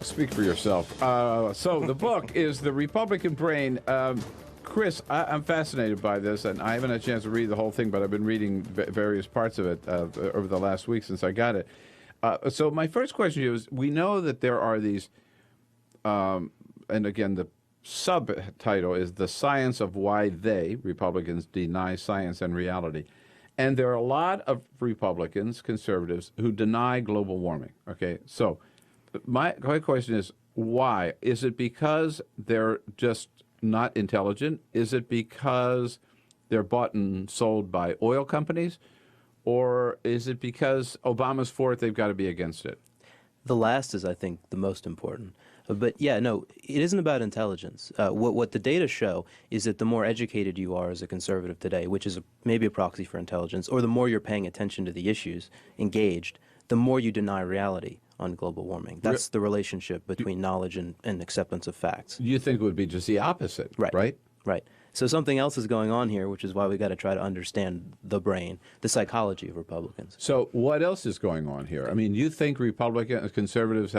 Speak for yourself. So the book is The Republican Brain. Chris, I'm fascinated by this, and I haven't had a chance to read the whole thing, but I've been reading various parts of it over the last week since I got it. So my first question to you is, we know that there are these, and again, the subtitle is The Science of Why They, Republicans, Deny Science and Reality. And there are a lot of Republicans, conservatives, who deny global warming. Okay, so my question is, why? Is it because they're just not intelligent? Is it because they're bought and sold by oil companies? Or is it because Obama's for it, they've got to be against it? The last is, I think, the most important. But yeah, no, it isn't about intelligence. What the data show is that the more educated you are as a conservative today, which is maybe a proxy for intelligence, or the more you're paying attention to the issues, engaged, the more you deny reality on global warming. That's the relationship between knowledge and acceptance of facts. You think it would be just the opposite, right? Right. So something else is going on here, which is why we got to try to understand the brain, the psychology of Republicans. So what else is going on here? I mean, you think conservatives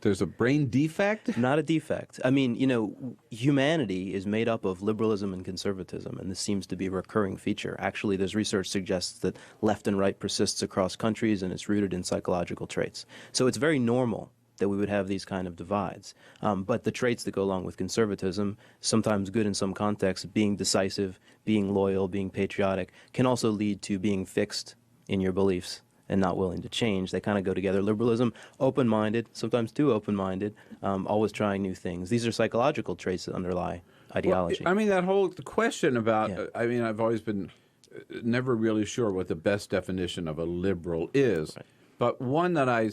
there's a brain defect? Not a defect. I mean, humanity is made up of liberalism and conservatism, and this seems to be a recurring feature. Actually, there's research suggests that left and right persists across countries, and it's rooted in psychological traits. So it's very normal that we would have these kind of divides. But the traits that go along with conservatism, sometimes good in some contexts, being decisive, being loyal, being patriotic, can also lead to being fixed in your beliefs and not willing to change. They kind of go together. Liberalism, open-minded, sometimes too open-minded, always trying new things. These are psychological traits that underlie ideology. Well, I mean, that whole question about, I mean, I've always been never really sure what the best definition of a liberal is. Right. But one that I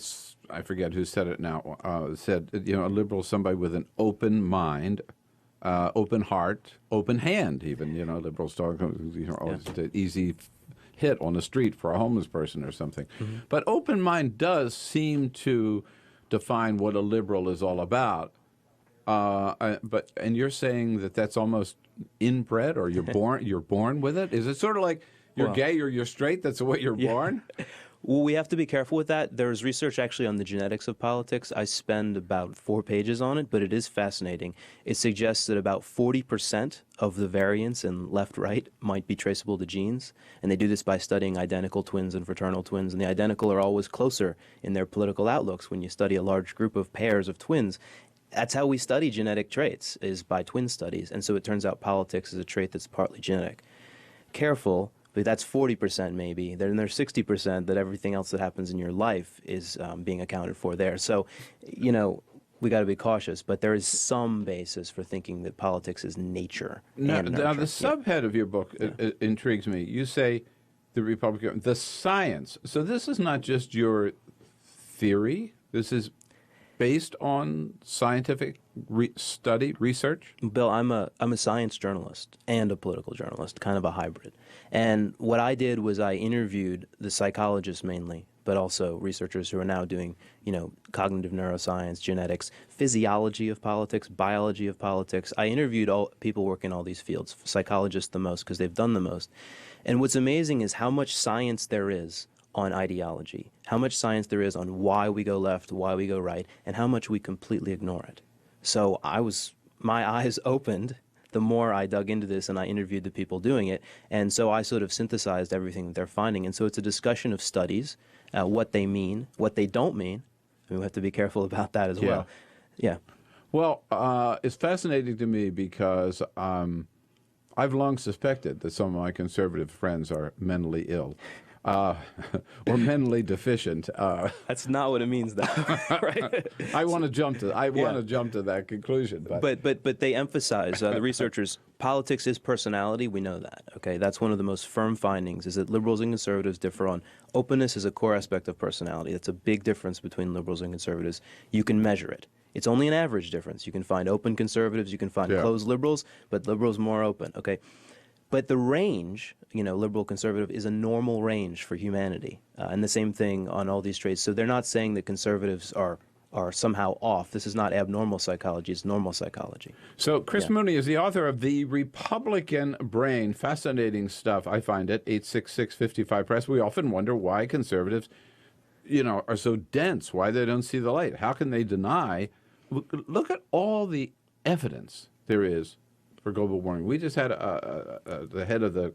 forget who said it now, said, a liberal is somebody with an open mind, open heart, open hand even. Liberals talk, always the easy hit on the street for a homeless person or something. Mm-hmm. But open mind does seem to define what a liberal is all about. And you're saying that that's almost inbred, or you're born with it? Is it sort of like you're gay or you're straight? That's the way you're born? Well, we have to be careful with that. There's research actually on the genetics of politics. I spend about 4 pages on it, but it is fascinating. It suggests that about 40% of the variance in left-right might be traceable to genes, and they do this by studying identical twins and fraternal twins, and the identical are always closer in their political outlooks when you study a large group of pairs of twins. That's how we study genetic traits, is by twin studies, and so it turns out politics is a trait that's partly genetic. Careful. But that's 40% maybe. Then there's 60% that everything else that happens in your life is being accounted for there. So, we got to be cautious. But there is some basis for thinking that politics is nature. Now the subhead of your book intrigues me. You say the science. So this is not just your theory. This is based on scientific research? Bill, I'm a science journalist and a political journalist, kind of a hybrid. And what I did was I interviewed the psychologists mainly, but also researchers who are now doing, cognitive neuroscience, genetics, physiology of politics, biology of politics. I interviewed all people working in all these fields, psychologists the most because they've done the most. And what's amazing is how much science there is on ideology, how much science there is on why we go left, why we go right, and how much we completely ignore it. So my eyes opened the more I dug into this and I interviewed the people doing it, and so I sort of synthesized everything that they're finding. And so it's a discussion of studies, what they mean, what they don't mean. I mean, we have to be careful about that as well. Yeah. Well, it's fascinating to me because I've long suspected that some of my conservative friends are mentally ill. Or mentally deficient. That's not what it means, though. Right? I want to jump to that conclusion. But they emphasize, the researchers, politics is personality. We know that. Okay, that's one of the most firm findings, is that liberals and conservatives differ on openness as a core aspect of personality. That's a big difference between liberals and conservatives. You can measure it. It's only an average difference. You can find open conservatives, you can find closed liberals, but liberals more open. Okay. But the range, liberal, conservative, is a normal range for humanity. And the same thing on all these traits. So they're not saying that conservatives are somehow off. This is not abnormal psychology. It's normal psychology. So Chris Mooney is the author of The Republican Brain. Fascinating stuff. I find it. 866-55-PRESS. We often wonder why conservatives are so dense, why they don't see the light. How can they deny? Look at all the evidence there is for global warming. We just had the head of the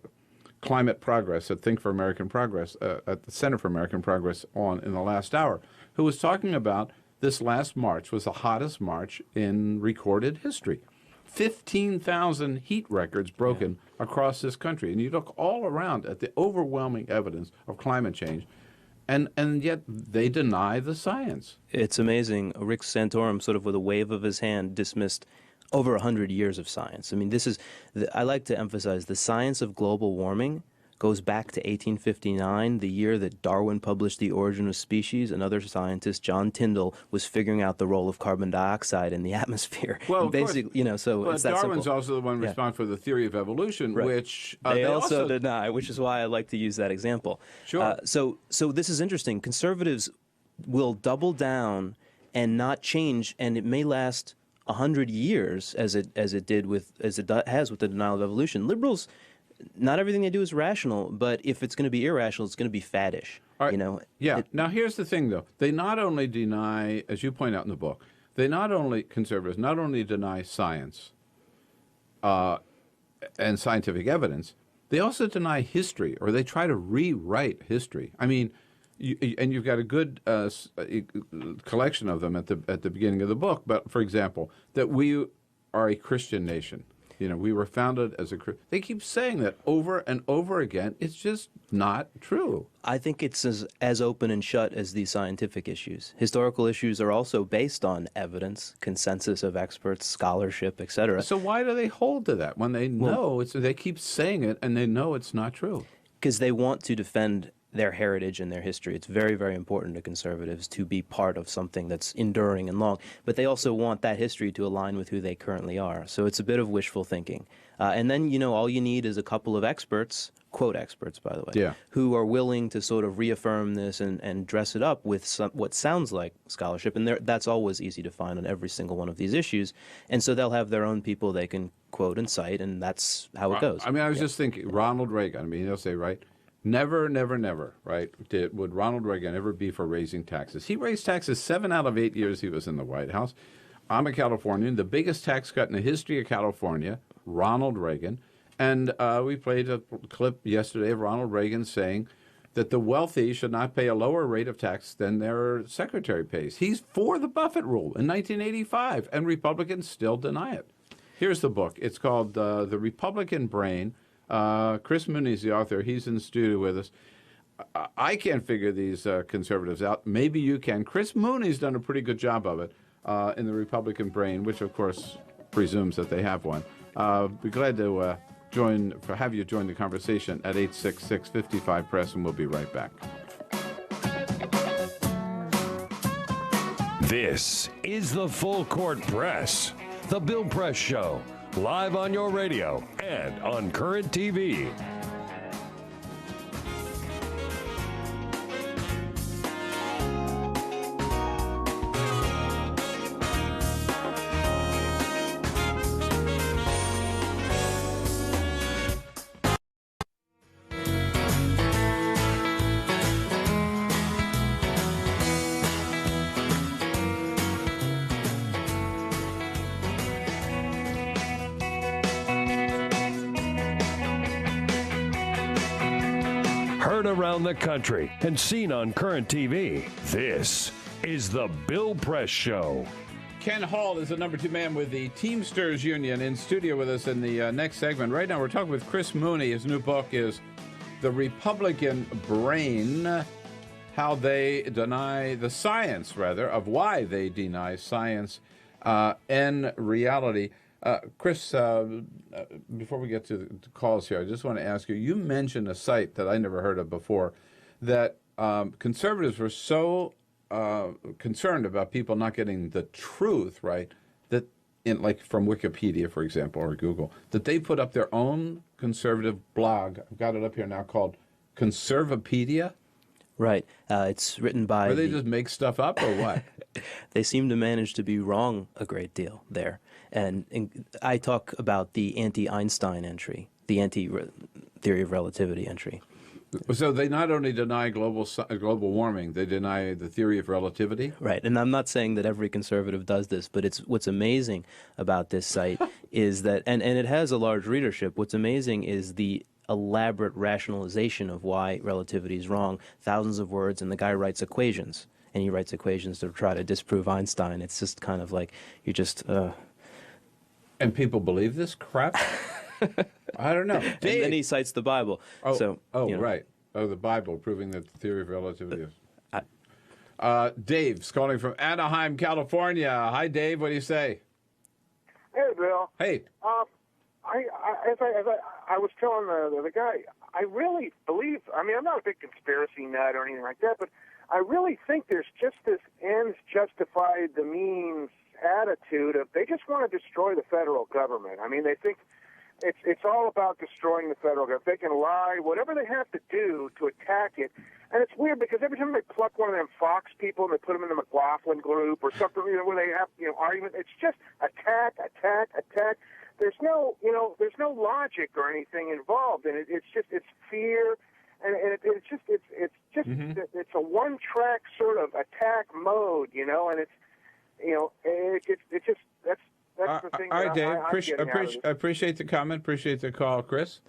Climate Progress at Think for American Progress, at the Center for American Progress on in the last hour, who was talking about this last March was the hottest March in recorded history. 15,000 heat records broken across this country. And you look all around at the overwhelming evidence of climate change, and yet they deny the science. It's amazing. Rick Santorum, sort of with a wave of his hand, dismissed over 100 years of science. I mean, I like to emphasize the science of global warming goes back to 1859, the year that Darwin published The Origin of Species. Another scientist, John Tyndall, was figuring out the role of carbon dioxide in the atmosphere. Well, and basically, so well, it's that Darwin's simple. also the one responsible for the theory of evolution, Right. which they also deny, which is why I like to use that example. Sure. So this is interesting. Conservatives will double down and not change, and it may last 100 years, as it has with the denial of evolution. Liberals, not everything they do is rational, but if it's going to be irrational, it's going to be faddish. Right. Now, here's the thing, though. They not only deny, as you point out in the book, conservatives not only deny science and scientific evidence, they also deny history, or they try to rewrite history. I mean, you've got a good collection of them at the beginning of the book. But for example, that we are a Christian nation. We were founded as a Christian. They keep saying that over and over again. It's just not true. I think it's as open and shut as these scientific issues. Historical issues are also based on evidence, consensus of experts, scholarship, etc. So why do they hold to that when they know they keep saying it and they know it's not true? Because they want to defend their heritage and their history. It's very, very important to conservatives to be part of something that's enduring and long. But they also want that history to align with who they currently are. So it's a bit of wishful thinking. And then, all you need is a couple of experts, quote experts, by the way, who are willing to sort of reaffirm this and dress it up with what sounds like scholarship. And that's always easy to find on every single one of these issues. And so they'll have their own people they can quote and cite, and that's how it goes. I mean, I was just thinking, Ronald Reagan, he'll say, right? Never, never, never, right? Would Ronald Reagan ever be for raising taxes? He raised taxes 7 out of 8 years he was in the White House. I'm a Californian. The biggest tax cut in the history of California, Ronald Reagan. And we played a clip yesterday of Ronald Reagan saying that the wealthy should not pay a lower rate of tax than their secretary pays. He's for the Buffett rule in 1985, and Republicans still deny it. Here's the book. It's called The Republican Brain. Chris Mooney is the author. He's in the studio with us. I can't figure these conservatives out. Maybe you can. Chris Mooney's done a pretty good job of it in the Republican Brain, which of course presumes that they have one. Be glad to have you join the conversation at 866-55-PRESS, and we'll be right back. This is the Full Court Press, the Bill Press Show. Live on your radio and on Current TV. Heard around the country and seen on Current TV. This is the Bill Press Show. Ken Hall is the number 2 man with the Teamsters Union in studio with us in the next segment. Right now we're talking with Chris Mooney. His new book is The Republican Brain, how they deny the science, of why they deny science and reality. Chris, before we get to the calls here, I just want to ask you, you mentioned a site that I never heard of before, that conservatives were so concerned about people not getting the truth, right, that from Wikipedia, for example, or Google, that they put up their own conservative blog. I've got it up here now, called Conservapedia. Right. It's written by... Or they just make stuff up, or what? They seem to manage to be wrong a great deal there. And I talk about the anti-Einstein entry, the anti-theory of relativity entry. So they not only deny global warming, they deny the theory of relativity. Right, and I'm not saying that every conservative does this, but it's what's amazing about this site is that, and it has a large readership. What's amazing is the elaborate rationalization of why relativity is wrong. Thousands of words, and the guy writes equations, and he writes equations to try to disprove Einstein. It's just kind of like you just. And people believe this crap. I don't know. Dave. And then he cites the Bible. Oh, so, right. Oh, the Bible proving that the theory of relativity is. Dave's calling from Anaheim, California. Hi, Dave. What do you say? Hey, Bill. Hey. I was telling the guy, I really believe, I mean, I'm not a big conspiracy nut or anything like that, but I really think there's just this ends justify the means attitude of they just want to destroy the federal government. I mean, they think it's all about destroying the federal government. They can lie, whatever they have to do to attack it. And it's weird because every time they pluck one of them Fox people and they put them in the McLaughlin group or something, where they have, argument, it's just attack, attack, attack. There's no, there's no logic or anything involved, and it's fear, and it's a one-track sort of attack mode, and it's just that's the thing. All right, Dave. I Appreciate the comment. Appreciate the call, Chris.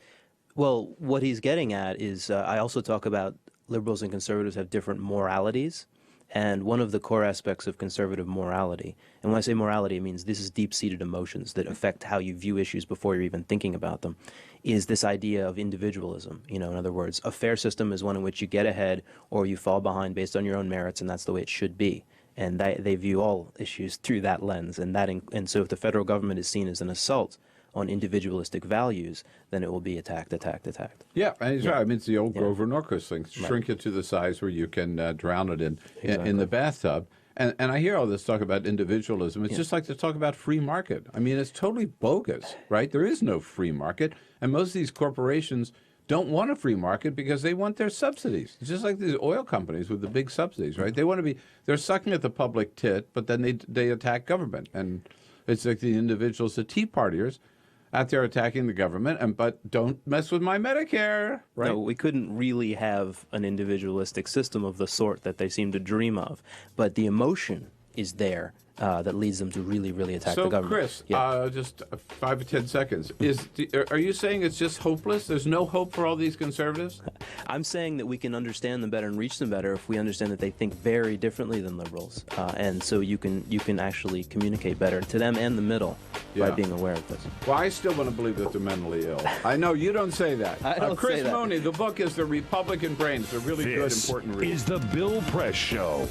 Well, what he's getting at is I also talk about liberals and conservatives have different moralities. And one of the core aspects of conservative morality, and when I say morality, it means this is deep-seated emotions that affect how you view issues before you're even thinking about them, is this idea of individualism. In other words, a fair system is one in which you get ahead or you fall behind based on your own merits, and that's the way it should be. And they view all issues through that lens. And so if the federal government is seen as an assault on individualistic values, then it will be attacked. Yeah, and he's right. I mean, it's the old Grover Norquist thing. Shrink it to the size where you can drown it in the bathtub. And I hear all this talk about individualism. It's just like to talk about free market. I mean, it's totally bogus, right? There is no free market. And most of these corporations don't want a free market because they want their subsidies. It's just like these oil companies with the big subsidies, right? They're sucking at the public tit, but then they attack government. And it's like the individuals, the Tea Partiers, out there attacking the government, but don't mess with my Medicare, right? No, we couldn't really have an individualistic system of the sort that they seem to dream of. But the emotion is there that leads them to really, really attack the government. So, Chris, just 5 or 10 seconds. Are you saying it's just hopeless? There's no hope for all these conservatives? I'm saying that we can understand them better and reach them better if we understand that they think very differently than liberals. And so you can actually communicate better to them and the middle by being aware of this. Well, I still want to believe that they're mentally ill. I know you don't say that. I don't Chris say that. Mooney, the book is The Republican Brain. It's a really good, important read. This is The Bill Press Show.